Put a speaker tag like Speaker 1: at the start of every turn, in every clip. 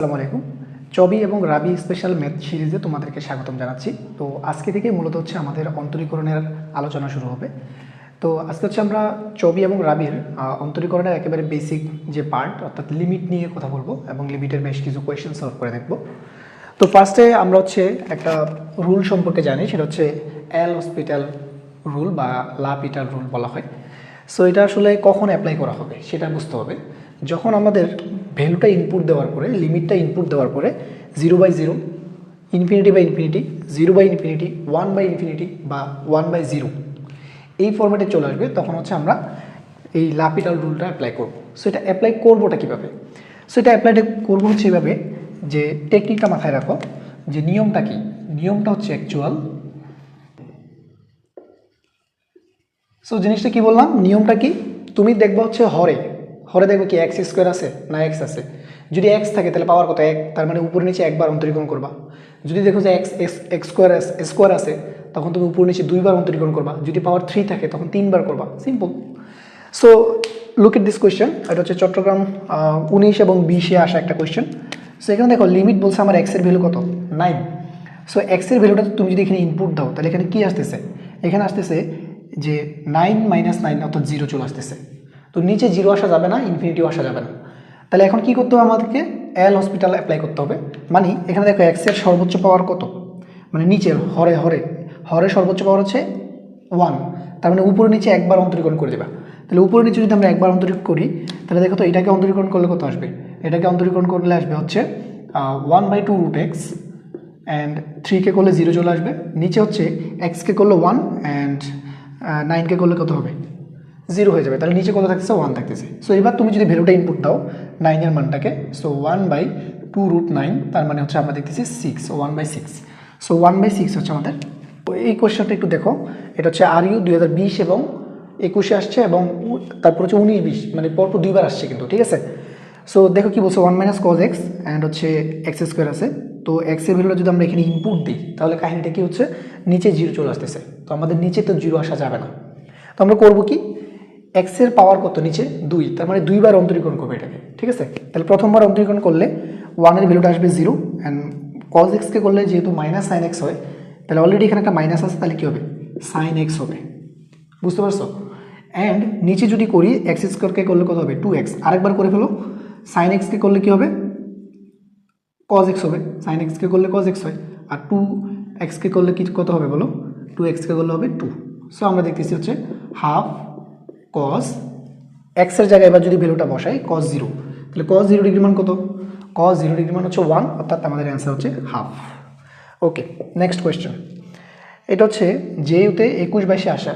Speaker 1: আসসালামু আলাইকুম। চবি এবং রাবি স্পেশাল ম্যাথ সিরিজে তোমাদেরকে স্বাগতম জানাচ্ছি। তো আজকে থেকে মূলত হচ্ছে আমাদের অন্তরীকরণের আলোচনা শুরু হবে। তো আজকে হচ্ছে আমরা চবি এবং রাবির অন্তরীকরণের একেবারে বেসিক যে পার্ট অর্থাৎ লিমিট নিয়ে কথা বলবো এবং লিমিটের বেশ কিছু কোয়েশ্চেন সলভ করে দেখব। তো ফার্স্টে আমরা হচ্ছে একটা রুল সম্পর্কে জানি, সেটা হচ্ছে এল হসপিটাল রুল বা লা পিটার রুল বলা হয়। সো এটা আসলে কখন অ্যাপ্লাই করা হবে সেটা বুঝতে হবে। যখন আমাদের ভ্যালুটা ইনপুট দেওয়ার পরে, লিমিটটা ইনপুট দেওয়ার পরে 0/0, ইনফিনিটি বাই ইনফিনিটি, 0/ইনফিনিটি, 1/ইনফিনিটি বা 1/0 এই ফরম্যাটে চলে আসবে, তখন হচ্ছে আমরা এই লাপিটাল রুলটা অ্যাপ্লাই করব। সো এটা অ্যাপ্লাই করবোটা কীভাবে? সো এটা অ্যাপ্লাইটা করবো হচ্ছে এভাবে, যে টেকনিকটা মাথায় রাখো, যে নিয়মটা কি। নিয়মটা হচ্ছে অ্যাকচুয়াল। সো জিনিসটা কি বললাম, নিয়মটা কি, তুমি দেখবা হচ্ছে হরে দেখবে কি এক্স স্কোয়ার আছে না এক্স আছে। যদি এক্স থাকে তাহলে পাওয়ার কত এক, তার মানে উপরে নিচে একবার অন্তরীকরণ করবা। যদি দেখো যে এক্স স্কোয়ার আছে, তখন তুমি উপর নিচে দুইবার অন্তরীকরণ করবা। যদি পাওয়ার 3 থাকে তখন 3বার করবা, simple. So look at this question. এটা হচ্ছে চট্টগ্রাম 19 এবং 20-এ আসা একটা কোয়েশ্চেন। সো এখানে দেখো লিমিট বলছে আমার এক্সের ভ্যালু কত, 9। সো এক্সের ভ্যালুটা তুমি যদি এখানে ইনপুট দাও তাহলে এখানে কি আসতেছে, এখানে আসতেছে যে 9 - 9 অর্থাৎ 0 চলে আসতেছে। তো নিচে 0 আসা যাবে না, ইনফিনিটিও আসা যাবে না। তাহলে এখন কি করতে হবে, আমাদেরকে এল হসপিটাল অ্যাপ্লাই করতে হবে। মানে এখানে দেখো এক্সের সর্বোচ্চ পাওয়ার কত, মানে নিচের হরে সর্বোচ্চ পাওয়ার হচ্ছে 1, তার মানে উপরে নিচে একবার অন্তরীকরণ করে দেবা। তাহলে উপরে নিচে যদি আমরা একবার অন্তরীকরণ করি, তাহলে দেখো তো এটাকে অন্তরীকরণ করলে কত আসবে, এটাকে অন্তরীকরণ করলে আসবে হচ্ছে 1/2√x, অ্যান্ড 3কে করলে 0 চলে আসবে। নিচে হচ্ছে এক্সকে করলে 1 অ্যান্ড 9কে করলে কত হবে, 0 হয়ে যাবে। তাহলে নিচে কত থাকতেছে, 1 থাকতেছে। সো এবার তুমি যদি ভ্যালুটা ইনপুট দাও 9-এর মানটাকে, সো 1/2√9, তার মানে হচ্ছে আমরা দেখতেছি 6, 1/6। সো 1/6 হচ্ছে আমাদের। এই কোয়েশ্চনটা একটু দেখো, এটা হচ্ছে RU 2020 এবং 21-এ আসছে, এবং তারপর হচ্ছে 19-20, মানে পরপর দুইবার আসছে কিন্তু, ঠিক আছে। সো দেখো কি বলছে, 1 - cos x অ্যান্ড হচ্ছে এক্স স্কোয়ার আছে। তো এক্সের ভ্যালুটা যদি আমরা এখানে ইনপুট দিই, তাহলে কাহিনীটা কি হচ্ছে, নিচে 0 চলে আসতেছে। তো আমাদের নিচে তো 0 আসা যাবে না। তো আমরা করবো কি, এক্সের পাওয়ার কত নিচে 2, তার মানে দুইবার অন্তরীকরণ করবে এটাকে, ঠিক আছে। তাহলে প্রথমবার অন্তরীকরণ করলে 1-এর ভ্যালুটা আসবে 0, অ্যান্ড cos x কে করলে যেহেতু -sin x হয়, তাহলে অলরেডি এখানে একটা মাইনাস আছে, তাহলে কী হবে, sin x হবে, বুঝতে পারছো। অ্যান্ড নিচে যদি করি এক্স স্কোয়ারকে করলে কত হবে, 2x, আরেকবার করে ফেলো। sin x কে করলে কী হবে, cos x হবে, sin x কে করলে cos x হয়, আর 2x কে করলে কি কত হবে বলো, 2x কে করলে হবে 2। সো আমরা দেখতেছি হচ্ছে হাফ cos x এর জায়গায় এবার যদি ভ্যালুটা বসাই cos 0, তাহলে cos 0 ডিগ্রি মান কত, cos 0 ডিগ্রি মান হচ্ছে 1, অর্থাৎ আমাদের অ্যান্সার হচ্ছে হাফ। ওকে, নেক্সট কোয়েশ্চেন। এটা হচ্ছে জেইউতে 21-22-এ আসা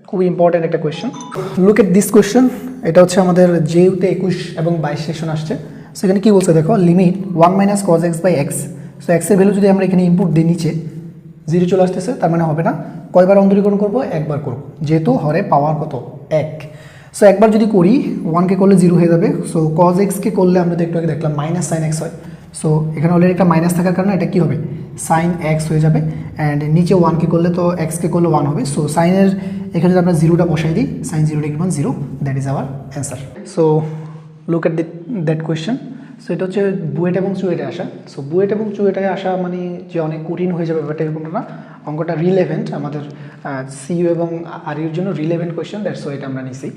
Speaker 1: খুবই ইম্পর্ট্যান্ট একটা question. Look at this question. এটা হচ্ছে আমাদের জেইউতে 21 এবং 22 সেকশন আসছে। সেখানে কি বলছে দেখো, লিমিট 1 - cos x/x। সো এক্সের ভ্যালু যদি আমরা এখানে ইনপুট দিই, নিচে 0 চলে আসতেছে, তার মানে হবে না। কয়বার অন্তরীকরণ করবো, একবার করব, যেহেতু হরে পাওয়ার কত 1। সো একবার যদি করি 1কে করলে 0 হয়ে যাবে। সো cos x কে করলে আমরা তো একটু আগে দেখলাম -sin x হয়। সো এখানে অলরেডি একটা মাইনাস থাকার কারণে এটা কি হবে, sin x হয়ে যাবে। অ্যান্ড নিচে 1কে করলে তো এক্সকে করলে 1 হবে। সো সাইনের এখানে যদি আমরা 0টা বসাই দিই, sin 0 ডিগ্রি মান 0, that is our answer. So look at that question. So এটা হচ্ছে বুয়েট এবং চুয়েটে আসা। সো বুয়েট এবং চুয়েটে আসা মানে যে অনেক কঠিন হয়ে যাবে ব্যাপারটা এরকমটা না, অঙ্কটা রিলেভেন্ট আমাদের সিইউ এবং আরইউর জন্য রিলেভেন্ট কোয়েশ্চেন, দ্যাটস ওয়াই এটা আমরা নিছি।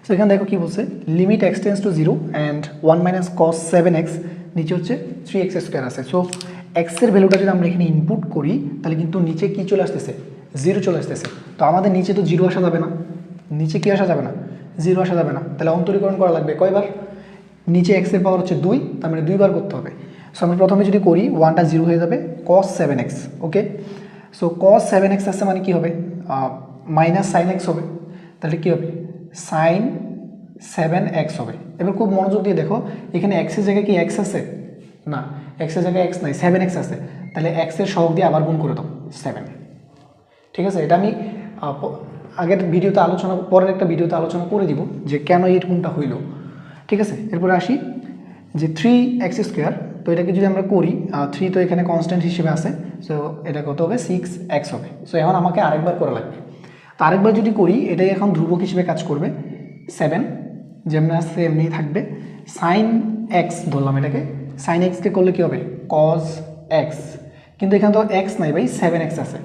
Speaker 1: সো এখানে দেখো কি বলছে, limit x tends to 0 and 1 - cos 7x, নিচে হচ্ছে 3x স্কোয়ার আছে। সো এক্সের ভ্যালুটা যদি আমরা এখানে ইনপুট করি, তাহলে কিন্তু নিচে কি চলে আসতেছে, 0 চলে আসতেছে। তো আমাদের নিচে তো 0 আসা যাবে না, নিচে কি আসা যাবে না, 0 আসা যাবে না। তাহলে অন্তরীকরণ করা লাগবে কয়বার, নিচে এক্সের পাওয়ার হচ্ছে 2, তার মানে 2বার করতে হবে। সো আমরা প্রথমে যদি করি 1টা 0 হয়ে যাবে, cos 7x। ওকে, সো cos 7x আসছে মানে কি হবে, -sin x হবে, তাহলে কী হবে, sin 7x হবে। এবার খুব মনোযোগ দিয়ে দেখো, এখানে এক্সের জায়গায় কি এক্স আছে, না, এক্সের জায়গায় এক্স নাই, 7x আছে। তাহলে এক্সের সহগ দিয়ে আবার গুণ করে দাও 7, ঠিক আছে। এটা আমি আগের ভিডিওতে পরের একটা ভিডিওতে আলোচনা করে দিব যে কেন এই গুণটা হইল, ঠিক আছে। এরপরে আসি যে 3x স্কোয়ার। তো এটাকে যদি আমরা করি, 3 তো এখানে কনস্ট্যান্ট হিসেবে আছে, সো এটা কত হবে, 6x হবে। সো এখন আমাকে আরেকবার করা লাগবে। তো আরেকবার যদি করি, এটাই এখন ধ্রুবক হিসেবে কাজ করবে, 7 যেমনি আসছে এমনিই থাকবে। sin x ধরলাম এটাকে, সাইন এক্সকে করলে কী হবে কজ এক্স, কিন্তু এখানে তো এক্স নাই ভাই, 7x আছে।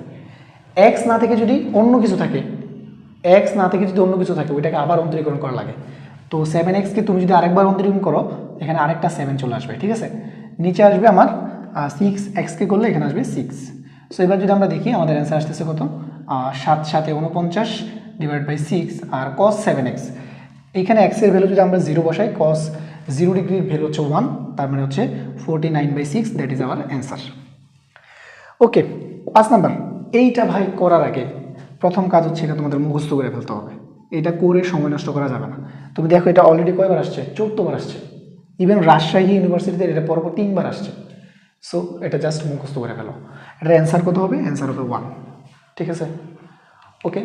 Speaker 1: এক্স না থেকে যদি অন্য কিছু থাকে, এক্স না থেকে যদি অন্য কিছু থাকে ওইটাকে আবার অন্তরীকরণ করা লাগে। তো 7xকে তুমি যদি আরেকবার অন্তরীকরণ করো এখানে আরেকটা 7 চলে আসবে, ঠিক আছে। নিচে আসবে আমার 6xকে করলে এখানে আসবে 6। সো এবার যদি আমরা দেখি আমাদের অ্যান্সার আসতেছে কত, 7 7 49 divide by 6 R cos 7x। এইখানে এক্সের ভ্যালু যদি আমরা 0 বসাই, cos 0 ডিগ্রির ভ্যালু হচ্ছে 1, তার মানে হচ্ছে 49/6, that is our answer. Okay, 5 number. এইটা ভাই করার আগে প্রথম কাজ হচ্ছে এটা তোমাদের মুখস্থ করে ফেলতে হবে। এটা করে সময় নষ্ট করা যাবে না। তুমি দেখো এটা অলরেডি কয়বার আসছে, 14 বার আসছে। ইভেন রাজশাহী ইউনিভার্সিটিতে এটা পরপর 3 বার আসছে। সো এটা জাস্ট মুখস্থ করে ফেলো। এটার অ্যান্সার কত হবে, অ্যান্সার হবে 1, ঠিক আছে। ওকে।